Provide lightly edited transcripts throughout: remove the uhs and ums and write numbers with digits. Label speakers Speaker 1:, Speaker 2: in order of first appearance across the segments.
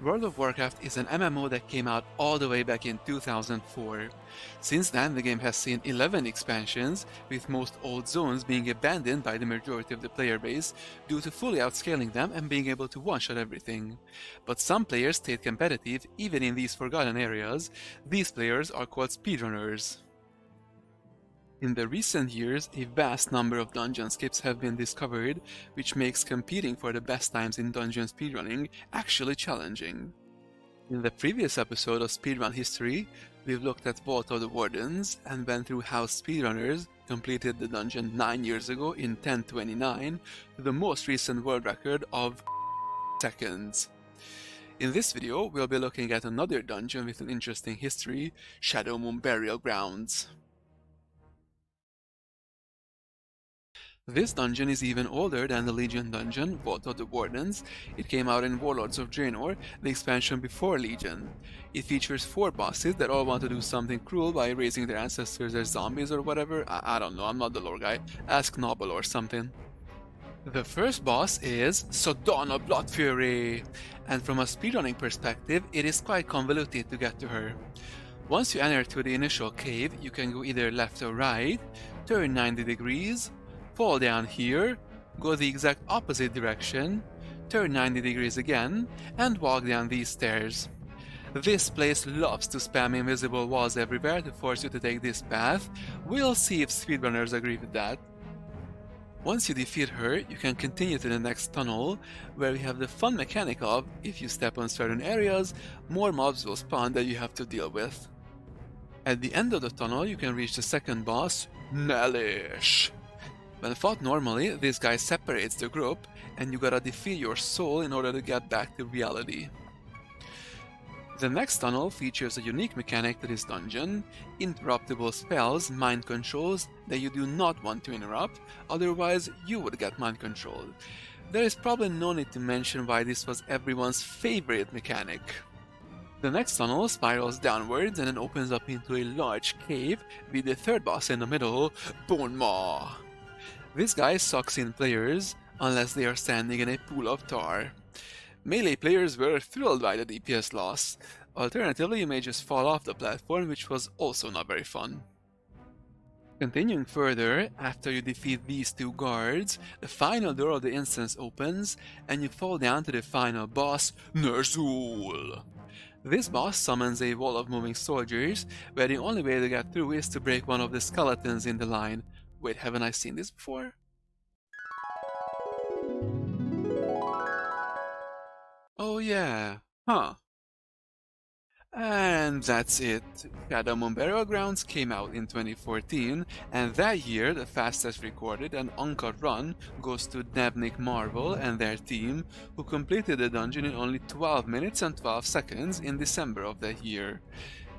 Speaker 1: World of Warcraft is an MMO that came out all the way back in 2004. Since then, the game has seen 11 expansions, with most old zones being abandoned by the majority of the player base due to fully outscaling them and being able to one-shot everything. But some players stayed competitive even in these forgotten areas. These players are called speedrunners. In the recent years, a vast number of dungeon skips have been discovered, which makes competing for the best times in dungeon speedrunning actually challenging. In the previous episode of Speedrun History, we've looked at Vault of the Wardens and went through how speedrunners completed the dungeon 9 years ago in 1029 to the most recent world record of seconds. In this video, we'll be looking at another dungeon with an interesting history, Shadowmoon Burial Grounds. This dungeon is even older than the Legion dungeon, Vault of the Wardens. It came out in Warlords of Draenor, the expansion before Legion. It features 4 bosses that all want to do something cruel by raising their ancestors as zombies or whatever. I don't know, I'm not the lore guy. Ask Noble or something. The first boss is Sodonna Bloodfury, and from a speedrunning perspective, it is quite convoluted to get to her. Once you enter to the initial cave, you can go either left or right, turn 90 degrees, fall down here, go the exact opposite direction, turn 90 degrees again, and walk down these stairs. This place loves to spam invisible walls everywhere to force you to take this path. We'll see if speedrunners agree with that. Once you defeat her, you can continue to the next tunnel, where we have the fun mechanic of, if you step on certain areas, more mobs will spawn that you have to deal with. At the end of the tunnel, you can reach the second boss, Nelish. When fought normally, this guy separates the group, and you gotta defeat your soul in order to get back to reality. The next tunnel features a unique mechanic to this dungeon, interruptible spells, mind controls that you do not want to interrupt, otherwise you would get mind controlled. There is probably no need to mention why this was everyone's favorite mechanic. The next tunnel spirals downwards and then opens up into a large cave with the third boss in the middle, Bone Maw. This guy sucks in players unless they are standing in a pool of tar. Melee players were thrilled by the DPS loss. Alternatively, you may just fall off the platform, which was also not very fun. Continuing further, after you defeat these 2 guards, the final door of the instance opens and you fall down to the final boss, ner'zhul. This boss summons a wall of moving soldiers, where the only way to get through is to break one of the skeletons in the line. Wait, haven't I seen this before? Oh yeah, huh. And that's it. Shadowmoon Burial Grounds came out in 2014, and that year the fastest recorded and uncut run goes to Nebnik Marvel and their team, who completed the dungeon in only 12 minutes and 12 seconds in December of that year.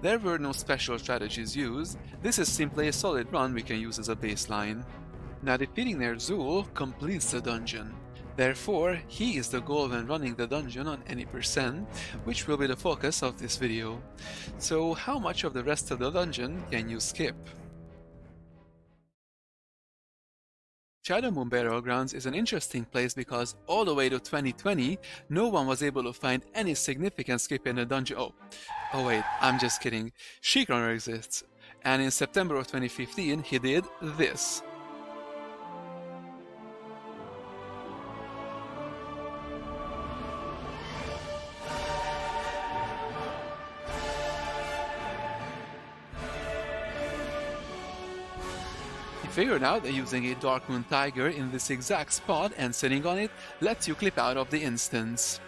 Speaker 1: There were no special strategies used, this is simply a solid run we can use as a baseline. Now defeating ner'zhul completes the dungeon. Therefore, he is the goal when running the dungeon on any percent, which will be the focus of this video. So how much of the rest of the dungeon can you skip? Shadowmoon Burial Grounds is an interesting place because all the way to 2020, no one was able to find any significant skip in the dungeon. Oh wait, I'm just kidding. Sheekrunner exists, and in September of 2015 he did this. Figured out that using a Darkmoon Tiger in this exact spot and sitting on it lets you clip out of the instance.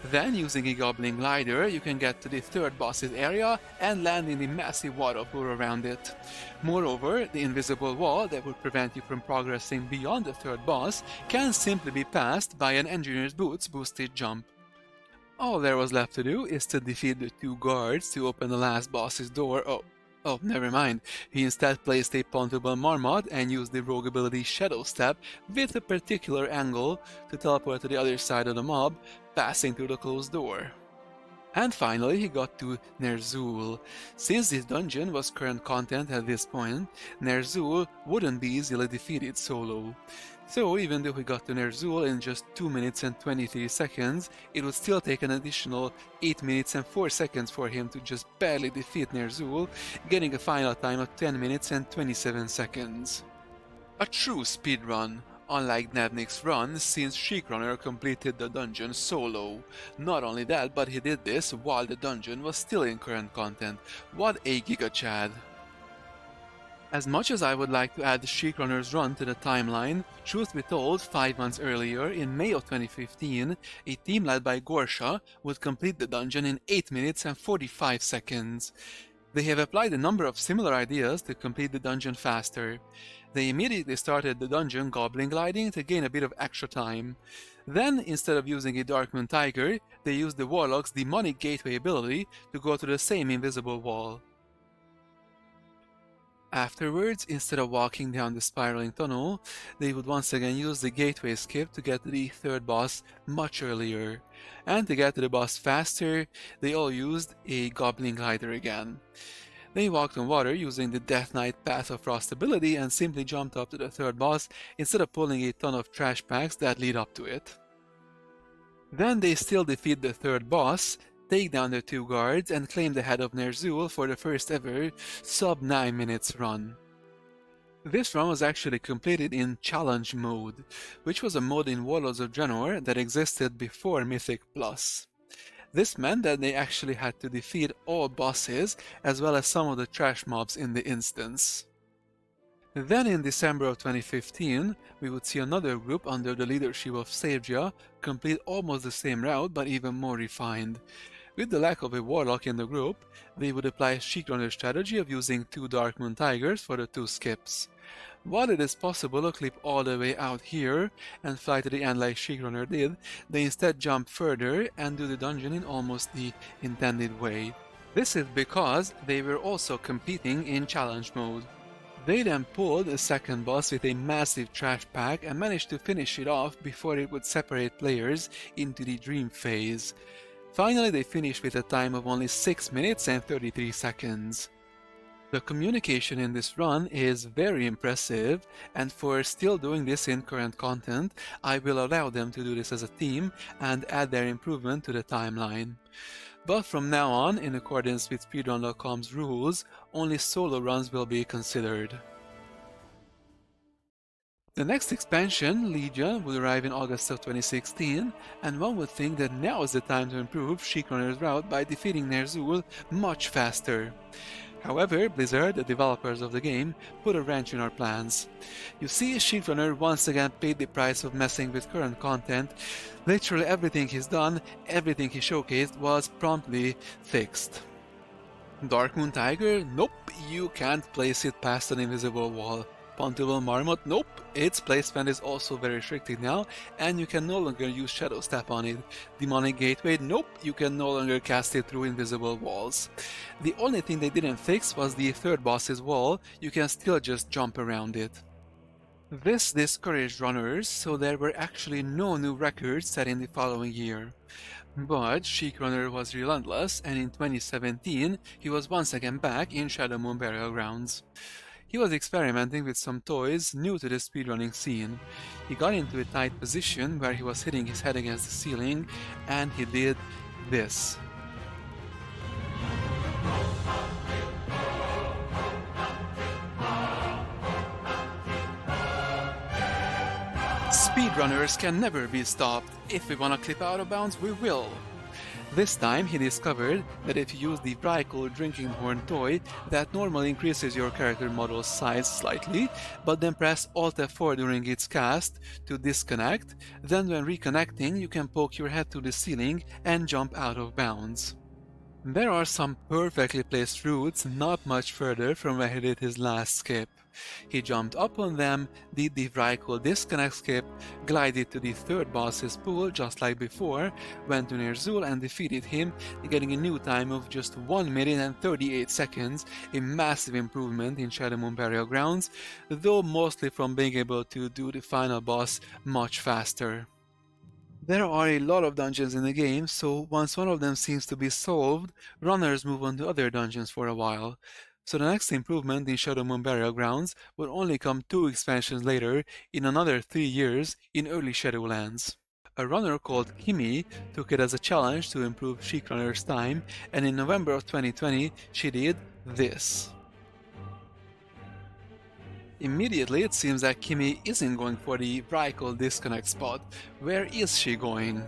Speaker 1: Then, using a Goblin Glider, you can get to the third boss's area and land in the massive water pool around it. Moreover, the invisible wall that would prevent you from progressing beyond the third boss can simply be passed by an Engineer's Boots boosted jump. All there was left to do is to defeat the 2 guards to open the last boss's door. Oh, never mind. He instead placed a puntable Marmot and used the rogue ability Shadow Step with a particular angle to teleport to the other side of the mob, passing through the closed door. And finally, he got to ner'zhul. Since this dungeon was current content at this point, ner'zhul wouldn't be easily defeated solo. So even though he got to ner'zhul in just 2 minutes and 23 seconds, it would still take an additional 8 minutes and 4 seconds for him to just barely defeat ner'zhul, getting a final time of 10 minutes and 27 seconds. A true speedrun, unlike Nevnik's run, since Sheekrunner completed the dungeon solo. Not only that, but he did this while the dungeon was still in current content. What a giga-chad! As much as I would like to add the Sheekrunner's run to the timeline, truth be told, 5 months earlier, in May of 2015, a team led by Gorsha would complete the dungeon in 8 minutes and 45 seconds. They have applied a number of similar ideas to complete the dungeon faster. They immediately started the dungeon goblin gliding to gain a bit of extra time. Then, instead of using a Darkmoon Tiger, they used the Warlock's demonic gateway ability to go to the same invisible wall. Afterwards, instead of walking down the spiraling tunnel, they would once again use the gateway skip to get to the third boss much earlier. And to get to the boss faster, they all used a Goblin Glider again. They walked on water using the Death Knight Path of Frost ability and simply jumped up to the third boss instead of pulling a ton of trash packs that lead up to it. Then they still defeat the third boss, take down the 2 guards, and claim the head of ner'zhul for the first ever sub 9 minutes run. This run was actually completed in Challenge mode, which was a mode in Warlords of Draenor that existed before Mythic Plus. This meant that they actually had to defeat all bosses as well as some of the trash mobs in the instance. Then in December of 2015, we would see another group under the leadership of Saevja complete almost the same route but even more refined. With the lack of a warlock in the group, they would apply Sheekrunner's strategy of using 2 Darkmoon Tigers for the 2 skips. While it is possible to clip all the way out here and fly to the end like Sheekrunner did, they instead jump further and do the dungeon in almost the intended way. This is because they were also competing in challenge mode. They then pulled a second boss with a massive trash pack and managed to finish it off before it would separate players into the dream phase. Finally, they finished with a time of only 6 minutes and 33 seconds. The communication in this run is very impressive, and for still doing this in current content, I will allow them to do this as a team and add their improvement to the timeline. But from now on, in accordance with Speedrun.com's rules, only solo runs will be considered. The next expansion, Legion, will arrive in August of 2016, and one would think that now is the time to improve Sheekrunner's route by defeating ner'zhul much faster. However, Blizzard, the developers of the game, put a wrench in our plans. You see, Sheekrunner once again paid the price of messing with current content. Literally everything he's done, everything he showcased was promptly fixed. Darkmoon Tiger? Nope, you can't place it past an invisible wall. Puntable Marmot? Nope, its placement is also very restricted now, and you can no longer use Shadow Step on it. Demonic Gateway? Nope, you can no longer cast it through invisible walls. The only thing they didn't fix was the third boss's wall, you can still just jump around it. This discouraged runners, so there were actually no new records set in the following year. But Sheekrunner was relentless, and in 2017 he was once again back in Shadowmoon Burial Grounds. He was experimenting with some toys new to the speedrunning scene. He got into a tight position where he was hitting his head against the ceiling, and he did this. Speedrunners can never be stopped. If we wanna clip out of bounds, we will. This time he discovered that if you use the Vrykul Drinking Horn toy, that normally increases your character model's size slightly, but then press Alt F4 during its cast to disconnect, then when reconnecting you can poke your head to the ceiling and jump out of bounds. There are some perfectly placed routes not much further from where he did his last skip. He jumped up on them, did the Vrykul disconnect skip, glided to the third boss's pool just like before, went to ner'zhul and defeated him, getting a new time of just 1 minute and 38 seconds, a massive improvement in Shadowmoon Burial Grounds, though mostly from being able to do the final boss much faster. There are a lot of dungeons in the game, so once one of them seems to be solved, runners move on to other dungeons for a while. So the next improvement in Shadowmoon Burial Grounds would only come 2 expansions later in another 3 years in early Shadowlands. A runner called Kimi took it as a challenge to improve Sheik Runner's time, and in November of 2020 she did this. Immediately it seems that Kimi isn't going for the Vrykul disconnect spot. Where is she going?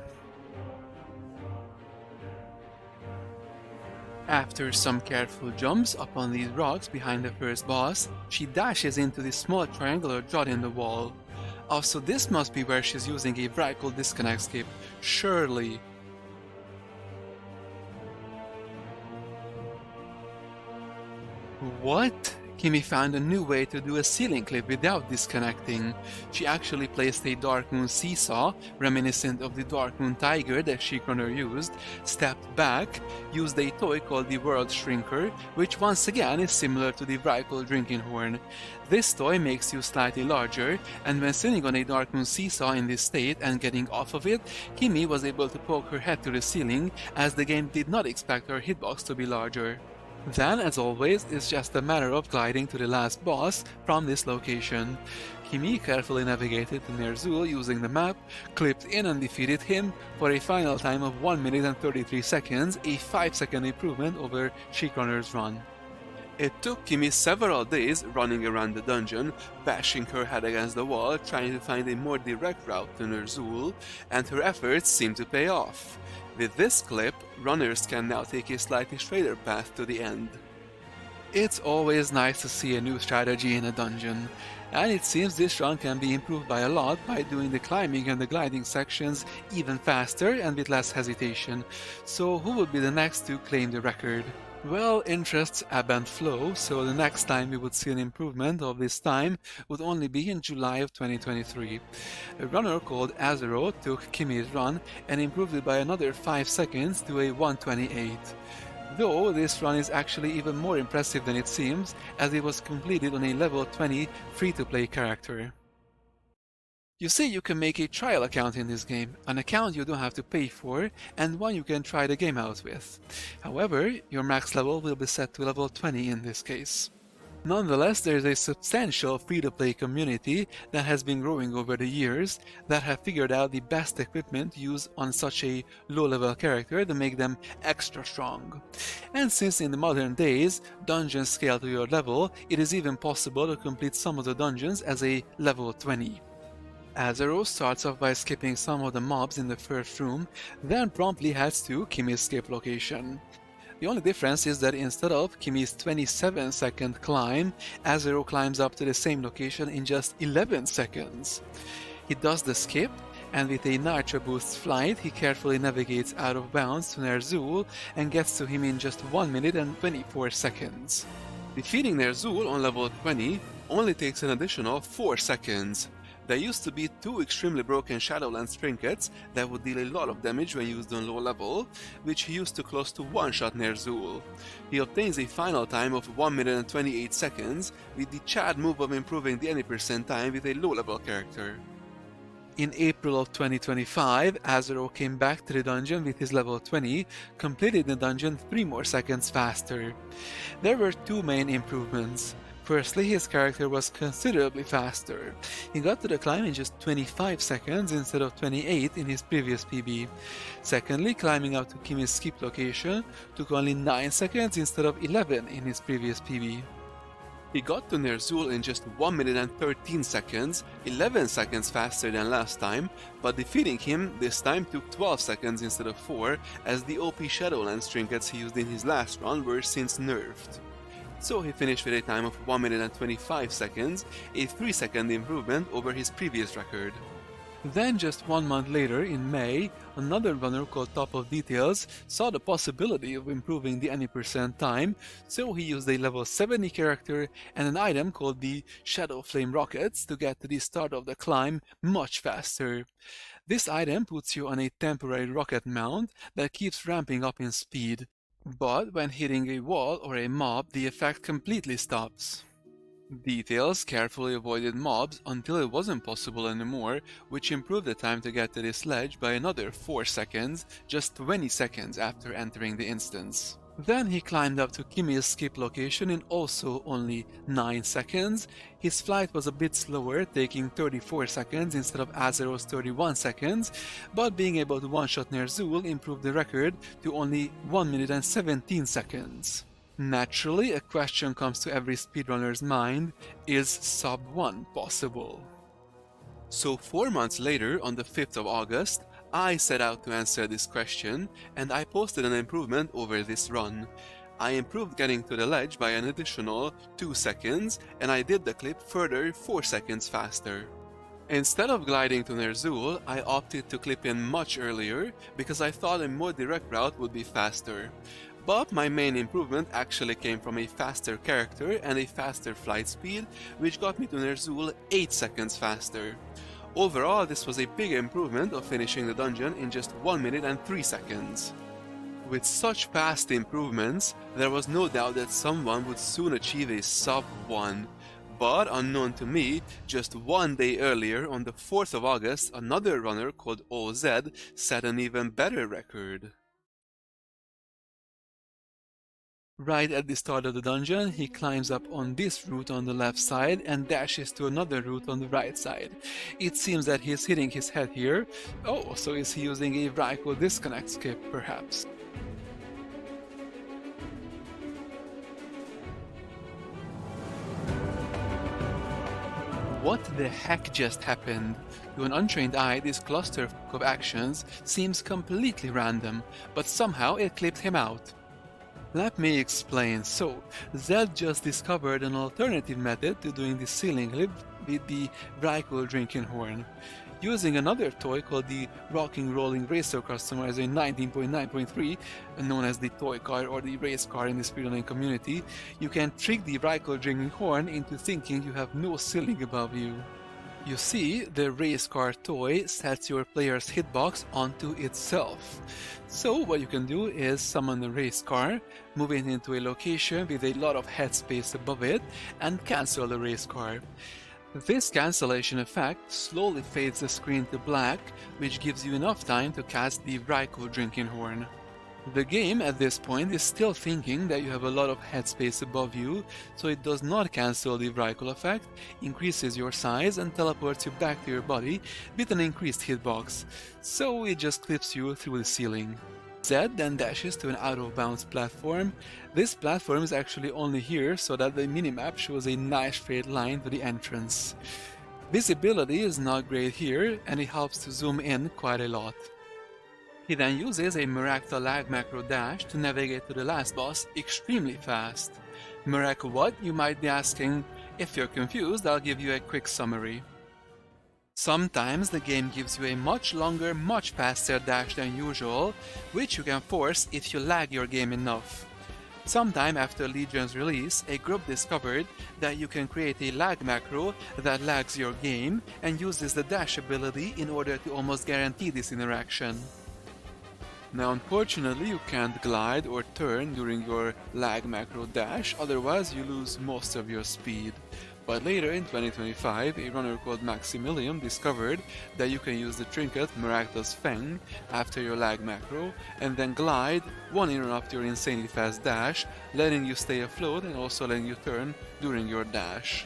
Speaker 1: After some careful jumps up on these rocks behind the first boss, she dashes into the small triangular jut in the wall. Also, this must be where she's using a Vrykul disconnect skip. Surely. What? Kimi found a new way to do a ceiling clip without disconnecting. She actually placed a Darkmoon seesaw, reminiscent of the Darkmoon tiger that Sheik Runner used, stepped back, used a toy called the World Shrinker, which once again is similar to the Vrykul drinking horn. This toy makes you slightly larger, and when sitting on a Darkmoon seesaw in this state and getting off of it, Kimi was able to poke her head to the ceiling, as the game did not expect her hitbox to be larger. Then, as always, it's just a matter of gliding to the last boss from this location. Kimi carefully navigated to ner'zhul using the map, clipped in and defeated him for a final time of 1 minute and 33 seconds, a 5-second improvement over Sheik Runner's run. It took Kimi several days running around the dungeon, bashing her head against the wall, trying to find a more direct route to ner'zhul, and her efforts seemed to pay off. With this clip, runners can now take a slightly straighter path to the end. It's always nice to see a new strategy in a dungeon, and it seems this run can be improved by a lot by doing the climbing and the gliding sections even faster and with less hesitation. So who would be the next to claim the record? Well, interests ebb and flow, so the next time we would see an improvement of this time would only be in July of 2023. A runner called Azero took Kimi's run and improved it by another 5 seconds to a 128. Though this run is actually even more impressive than it seems, as it was completed on a level 20 free-to-play character. You see, you can make a trial account in this game, an account you don't have to pay for, and one you can try the game out with. However, your max level will be set to level 20 in this case. Nonetheless, there is a substantial free-to-play community that has been growing over the years that have figured out the best equipment to use on such a low-level character to make them extra strong. And since in the modern days, dungeons scale to your level, it is even possible to complete some of the dungeons as a level 20. Azero starts off by skipping some of the mobs in the first room, then promptly heads to Kimi's escape location. The only difference is that instead of Kimi's 27-second climb, Azero climbs up to the same location in just 11 seconds. He does the skip, and with a nitro boost flight, he carefully navigates out of bounds to ner'zhul and gets to him in just 1 minute and 24 seconds. Defeating ner'zhul on level 20 only takes an additional 4 seconds. There used to be 2 extremely broken Shadowlands trinkets that would deal a lot of damage when used on low level, which he used to close to one-shot ner'zhul. He obtains a final time of 1 minute and 28 seconds, with the Chad move of improving the any percent time with a low-level character. In April of 2025, Azero came back to the dungeon with his level 20, completed the dungeon 3 more seconds faster. There were 2 main improvements. Firstly, his character was considerably faster. He got to the climb in just 25 seconds instead of 28 in his previous PB. Secondly, climbing up to Kimi's skip location took only 9 seconds instead of 11 in his previous PB. He got to ner'zhul in just 1 minute and 13 seconds, 11 seconds faster than last time, but defeating him this time took 12 seconds instead of 4, as the OP Shadowlands trinkets he used in his last run were since nerfed. So he finished with a time of 1 minute and 25 seconds, a 3-second improvement over his previous record. Then just 1 month later, in May, another runner called Top of Details saw the possibility of improving the any percent time, so he used a level 70 character and an item called the Shadow Flame Rockets to get to the start of the climb much faster. This item puts you on a temporary rocket mount that keeps ramping up in speed. But when hitting a wall or a mob, the effect completely stops. Details carefully avoided mobs until it wasn't possible anymore, which improved the time to get to this ledge by another 4 seconds, just 20 seconds after entering the instance. Then he climbed up to Kimi's skip location in also only 9 seconds. His flight was a bit slower, taking 34 seconds instead of Azeroth's 31 seconds, but being able to one-shot ner'zhul improved the record to only 1 minute and 17 seconds. Naturally, a question comes to every speedrunner's mind: is sub 1 possible? So 4 months later, on the 5th of August, I set out to answer this question, and I posted an improvement over this run. I improved getting to the ledge by an additional 2 seconds, and I did the clip further 4 seconds faster. Instead of gliding to ner'zhul, I opted to clip in much earlier because I thought a more direct route would be faster. But my main improvement actually came from a faster character and a faster flight speed, which got me to ner'zhul 8 seconds faster. Overall, this was a big improvement of finishing the dungeon in just 1 minute and 3 seconds. With such fast improvements, there was no doubt that someone would soon achieve a sub 1. But unknown to me, just 1 day earlier, on the 4th of August, another runner called OZ set an even better record. Right at the start of the dungeon, he climbs up on this route on the left side and dashes to another route on the right side. It seems that he is hitting his head here. Oh, so is he using a Vrykul disconnect skip, perhaps? What the heck just happened? To an untrained eye, this cluster of actions seems completely random, but somehow it clipped him out. Let me explain. So, Zed just discovered an alternative method to doing the ceiling clip with the Vrykul drinking horn. Using another toy called the Rocking Rolling Racer Customizer in 19.9.3, known as the toy car or the race car in the speedrunning community, you can trick the Vrykul drinking horn into thinking you have no ceiling above you. You see, the race car toy sets your player's hitbox onto itself. So what you can do is summon the race car, move it into a location with a lot of headspace above it, and cancel the race car. This cancellation effect slowly fades the screen to black, which gives you enough time to cast the Vrykul drinking horn. The game at this point is still thinking that you have a lot of headspace above you, so it does not cancel the Vrykul effect, increases your size and teleports you back to your body with an increased hitbox, so it just clips you through the ceiling. Zed then dashes to an out-of-bounds platform. This platform is actually only here so that the minimap shows a nice straight line to the entrance. Visibility is not great here, and it helps to zoom in quite a lot. He then uses a Merakta lag macro dash to navigate to the last boss extremely fast. Merak what, you might be asking? If you're confused, I'll give you a quick summary. Sometimes the game gives you a much longer, much faster dash than usual, which you can force if you lag your game enough. Sometime after Legion's release, a group discovered that you can create a lag macro that lags your game and uses the dash ability in order to almost guarantee this interaction. Now unfortunately you can't glide or turn during your lag macro dash, otherwise you lose most of your speed. But later in 2025, a runner called Maximilian discovered that you can use the trinket Merakta's Fang after your lag macro, and then glide, one-interrupt your insanely fast dash, letting you stay afloat and also letting you turn during your dash.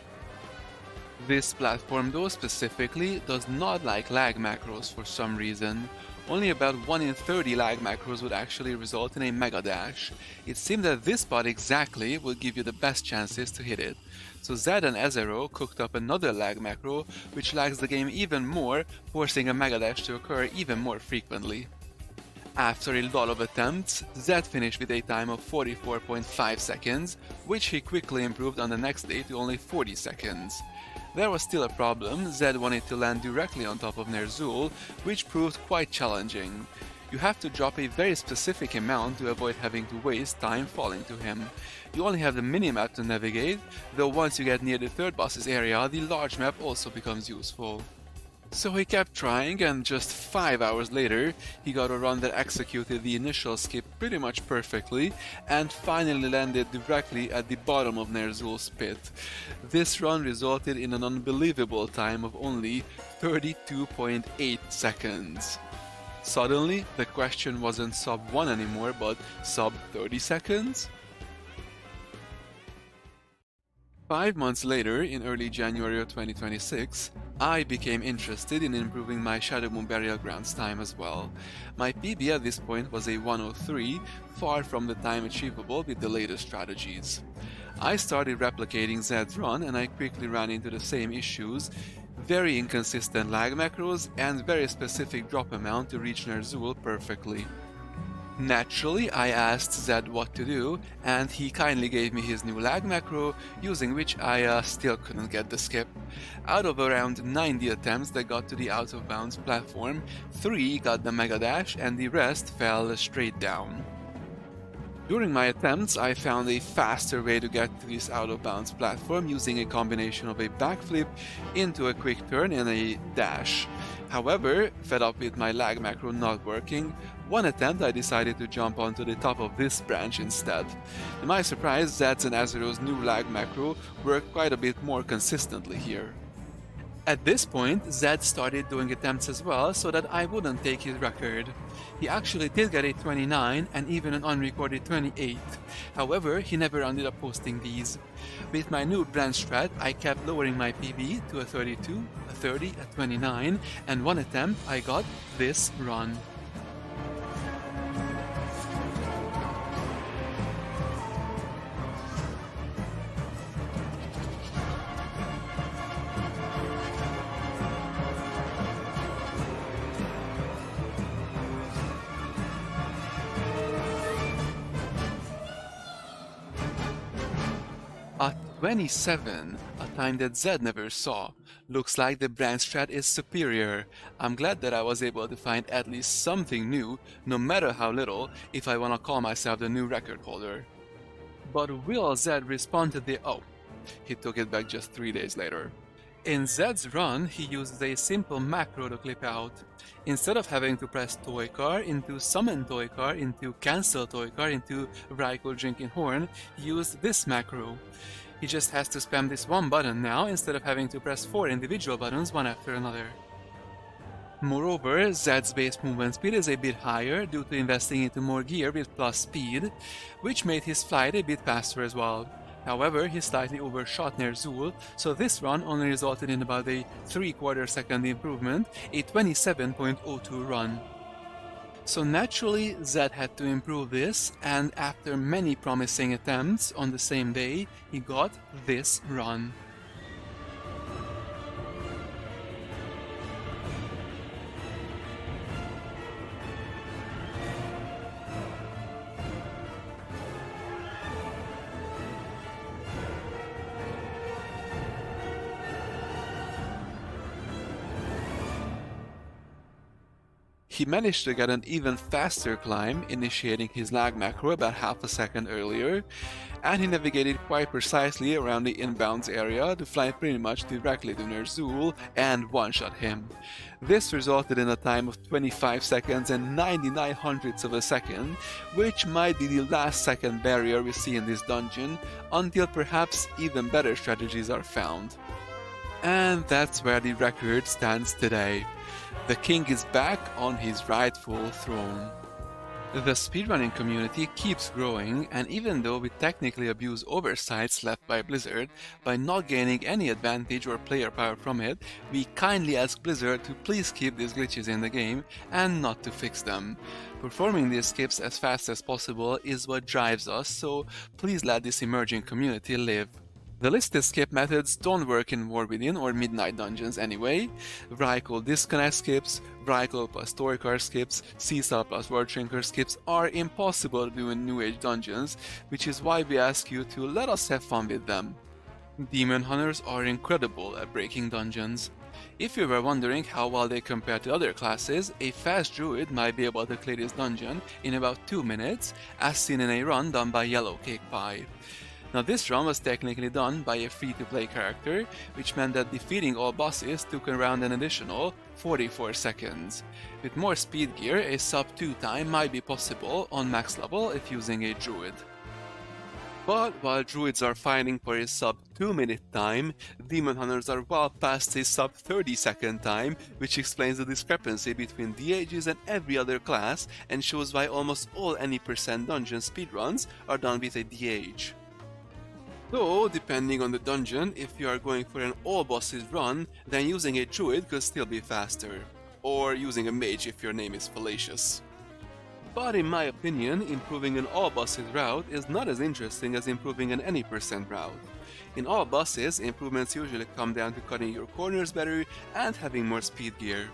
Speaker 1: This platform though specifically does not like lag macros for some reason. Only about 1 in 30 lag macros would actually result in a mega dash. It seemed that this spot exactly would give you the best chances to hit it. So Zed and Ezero cooked up another lag macro which lags the game even more, forcing a mega dash to occur even more frequently. After a lot of attempts, Zed finished with a time of 44.5 seconds, which he quickly improved on the next day to only 40 seconds. There was still a problem. Zed wanted to land directly on top of ner'zhul, which proved quite challenging. You have to drop a very specific amount to avoid having to waste time falling to him. You only have the minimap to navigate, though once you get near the third boss's area, the large map also becomes useful. So he kept trying, and just 5 hours later, he got a run that executed the initial skip pretty much perfectly, and finally landed directly at the bottom of ner'zhul's pit. This run resulted in an unbelievable time of only 32.8 seconds. Suddenly, the question wasn't sub 1 anymore, but sub 30 seconds? 5 months later, in early January of 2026, I became interested in improving my Shadowmoon Burial Grounds time as well. My PB at this point was a 103, far from the time achievable with the latest strategies. I started replicating Zed's run and I quickly ran into the same issues: very inconsistent lag macros and very specific drop amount to reach ner'zhul perfectly. Naturally, I asked Zed what to do, and he kindly gave me his new lag macro, using which I still couldn't get the skip. Out of around 90 attempts that got to the out of bounds platform, 3 got the mega dash and the rest fell straight down. During my attempts, I found a faster way to get to this out of bounds platform using a combination of a backflip into a quick turn and a dash. However, fed up with my lag macro not working, one attempt I decided to jump onto the top of this branch instead. To my surprise, Zed's and Azeroth's new lag macro worked quite a bit more consistently here. At this point, Zed started doing attempts as well so that I wouldn't take his record. He actually did get a 29 and even an unrecorded 28. However, he never ended up posting these. With my new brand strat, I kept lowering my PB to a 32, a 30, a 29, and one attempt I got this run. At 27, a time that Zed never saw. Looks like the brand strat is superior. I'm glad that I was able to find at least something new, no matter how little, if I wanna call myself the new record holder. But will Zed respond to the he took it back just 3 days later. In Zed's run, he uses a simple macro to clip out. Instead of having to press Toykar into Summon Toykar into Cancel Toykar into Vrykul Drinking Horn, he used this macro. He just has to spam this one button now instead of having to press 4 individual buttons one after another. Moreover, Zed's base movement speed is a bit higher due to investing into more gear with plus speed, which made his flight a bit faster as well. However, he slightly overshot ner'zhul, so this run only resulted in about a 3/4 second improvement, a 27.02 run. So naturally, Zed had to improve this, and after many promising attempts on the same day, he got this run. He managed to get an even faster climb, initiating his lag macro about half a second earlier, and he navigated quite precisely around the inbounds area to fly pretty much directly to ner'zhul and one-shot him. This resulted in a time of 25 seconds and 99 hundredths of a second, which might be the last second barrier we see in this dungeon, until perhaps even better strategies are found. And that's where the record stands today. The king is back on his rightful throne. The speedrunning community keeps growing, and even though we technically abuse oversights left by Blizzard by not gaining any advantage or player power from it, we kindly ask Blizzard to please keep these glitches in the game and not to fix them. Performing these skips as fast as possible is what drives us, so please let this emerging community live. The listed skip methods don't work in War Within or Midnight dungeons anyway. Vrykul disconnect skips, Vrykul plus Toykar skips, Seasal plus Word Shrinker skips are impossible to do in New Age dungeons, which is why we ask you to let us have fun with them. Demon Hunters are incredible at breaking dungeons. If you were wondering how well they compare to other classes, a fast druid might be able to clear this dungeon in about 2 minutes, as seen in a run done by Yellow Cake Pie. Now this run was technically done by a free-to-play character, which meant that defeating all bosses took around an additional 44 seconds. With more speed gear, a sub 2 time might be possible on max level if using a druid. But while druids are fighting for a sub 2-minute time, demon hunters are well past a sub 30-second time, which explains the discrepancy between DHs and every other class and shows why almost all any percent dungeon speedruns are done with a DH. So, depending on the dungeon, if you are going for an all bosses run, then using a druid could still be faster. Or using a mage if your name is fallacious. But in my opinion, improving an all bosses route is not as interesting as improving an any percent route. In all bosses, improvements usually come down to cutting your corners better and having more speed gear.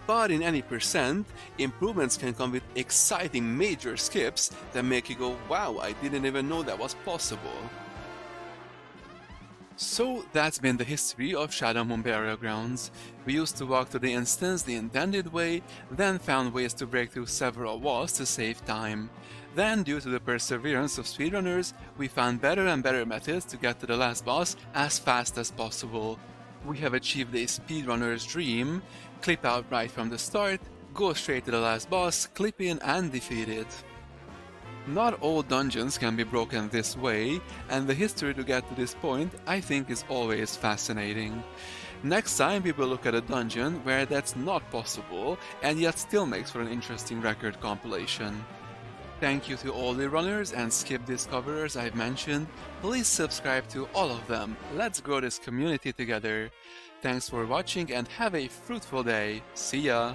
Speaker 1: But in any percent, improvements can come with exciting major skips that make you go, wow, I didn't even know that was possible. So that's been the history of Shadowmoon Burial Grounds. We used to walk to the instance the intended way, then found ways to break through several walls to save time. Then, due to the perseverance of speedrunners, we found better and better methods to get to the last boss as fast as possible. We have achieved a speedrunner's dream: clip out right from the start, go straight to the last boss, clip in and defeat it. Not all dungeons can be broken this way, and the history to get to this point I think is always fascinating. Next time we will look at a dungeon where that's not possible and yet still makes for an interesting record compilation. Thank you to all the runners and skip discoverers I've mentioned. Please subscribe to all of them. Let's grow this community together. Thanks for watching and have a fruitful day. See ya!